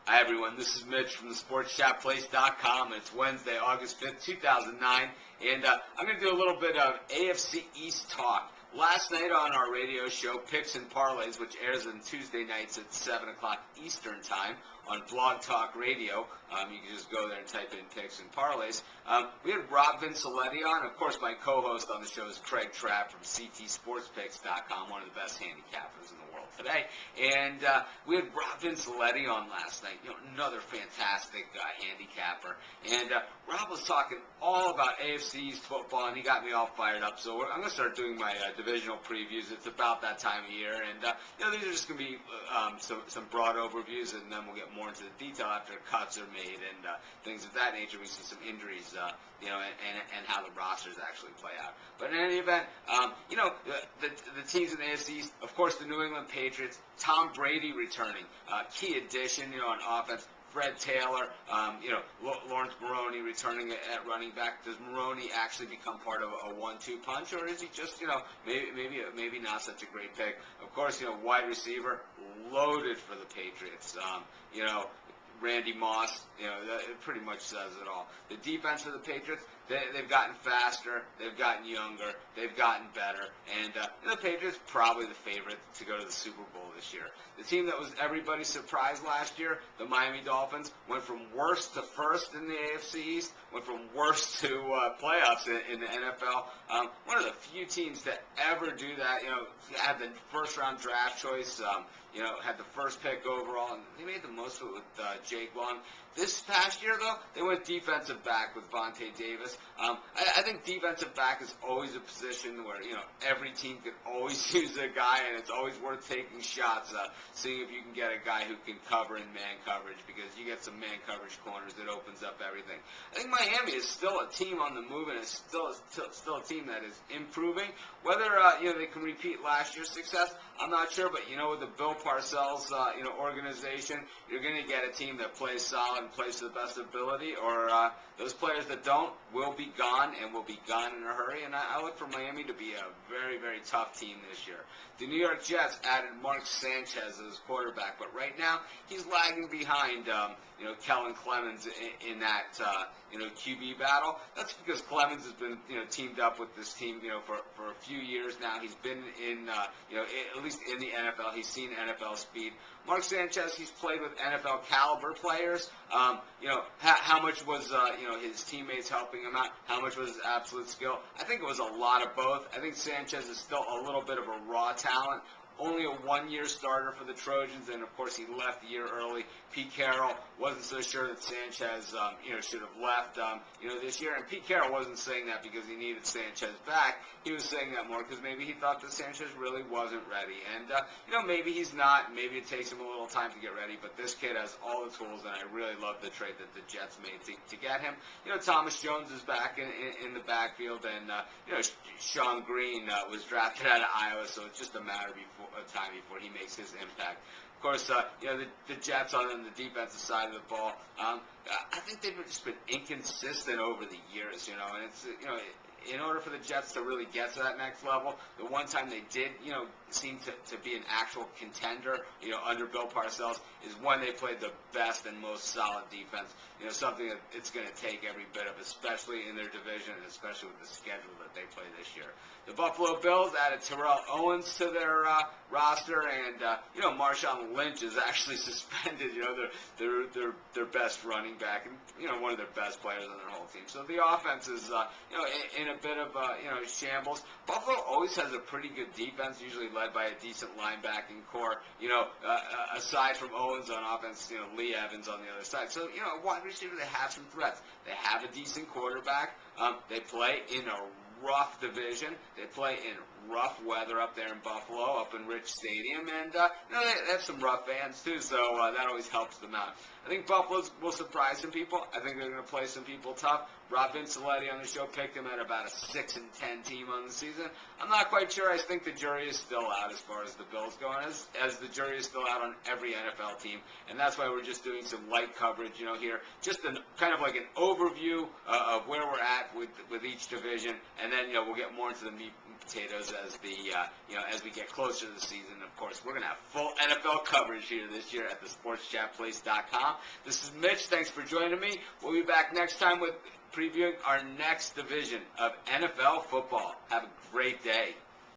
Hi everyone, this is Mitch from the SportsChatPlace.com. It's Wednesday, August 5th, 2009, and I'm going to do a little bit of AFC East talk. Last night on our radio show, Picks and Parlays, which airs on Tuesday nights at 7 o'clock Eastern Time on Blog Talk Radio. You can just go there and type in Picks and Parlays. We had Rob Vincelletti on. Of course, my co-host on the show is Craig Trapp from CTSportsPicks.com, one of the best handicappers in the world today. And we had Rob Vincelletti on last night, another fantastic handicapper. And Rob was talking all about AFC East football, and he got me all fired up. So I'm going to start doing my divisional previews. It's about that time of year, and these are just going to be some broad overviews, and then we'll get more into the detail after cuts are made and things of that nature. We see some injuries, and how the rosters actually play out. But in any event, the teams in the AFC East, of course, the New England Patriots, Tom Brady returning, key addition, on offense. Fred Taylor, Lawrence Maroney returning at running back. Does Maroney actually become part of a 1-2 punch, or is he just, maybe not such a great pick? Of course, wide receiver loaded for the Patriots. Randy Moss, it pretty much says it all. The defense for the Patriots, they've gotten faster, they've gotten younger, they've gotten better, and the Patriots probably the favorite to go to the Super Bowl this year. The team that was everybody's surprise last year, the Miami Dolphins, went from worst to first in the AFC East, went from worst to playoffs in the NFL. One of the few teams to ever do that, had the first-round draft choice, had the first pick overall, and they made the most of it with Jake Long. This past year, though, they went defensive back with Vontae Davis. I think defensive back is always a position where, every team can always use a guy, and it's always worth taking shots, seeing if you can get a guy who can cover in man coverage, because you get some man coverage corners, it opens up everything. I think Miami is still a team on the move, and it's still a team that is improving. Whether, they can repeat last year's success, I'm not sure, but, with the Bill Parcells, organization, you're going to get a team that plays solid and plays to the best ability, or those players that don't will be gone and will be gone in a hurry. And I look for Miami to be a very, very tough team this year. The New York Jets added Mark Sanchez as quarterback, but right now he's lagging behind, Kellen Clemens in that, QB battle. That's because Clemens has been, teamed up with this team, for a few years now. He's been in, at least in the NFL. He's seen NFL speed. Mark Sanchez, he's played with NFL caliber players. How much was, his teammates helping him out? How much was his absolute skill? I think it was a lot of both. I think Sanchez is still a little bit of a raw talent. Only a one-year starter for the Trojans, and of course he left a year early. Pete Carroll wasn't so sure that Sanchez, should have left, this year. And Pete Carroll wasn't saying that because he needed Sanchez back. He was saying that more because maybe he thought that Sanchez really wasn't ready. And, maybe he's not. Maybe it takes him a little time to get ready. But this kid has all the tools, and I really love the trade that the Jets made to get him. Thomas Jones is back in the backfield, and, Sean Green was drafted out of Iowa, so it's just a matter of time before he makes his impact. Of course, the Jets on the defensive side of the ball, I think they've just been inconsistent over the years, and it's, in order for the Jets to really get to that next level, the one time they did, seem to be an actual contender, under Bill Parcells, is when they played the best and most solid defense, something that it's going to take every bit of, especially in their division, and especially with the schedule that they play this year. The Buffalo Bills added Terrell Owens to their roster, and Marshawn Lynch is actually suspended. Their best running back, and one of their best players on their whole team. So the offense is in a bit of shambles. Buffalo always has a pretty good defense, usually led by a decent linebacking core. Aside from Owens on offense, Lee Evans on the other side. So wide receiver, they have some threats. They have a decent quarterback. They play in a rough division. They play in rough weather up there in Buffalo, up in Rich Stadium, and they have some rough fans too, so that always helps them out. I think Buffalo will surprise some people. I think they're going to play some people tough. Rob Vincelletti on the show picked them at about a 6-10 team on the season. I'm not quite sure. I think the jury is still out as far as the Bills go, as the jury is still out on every NFL team, and that's why we're just doing some light coverage, here, just kind of like an overview of where we're at with each division, and then we'll get more into the meat and potatoes as the as we get closer to the season. Of course, we're gonna have full NFL coverage here this year at the SportsChatPlace.com. This is Mitch. Thanks for joining me. We'll be back next time with previewing our next division of NFL football. Have a great day.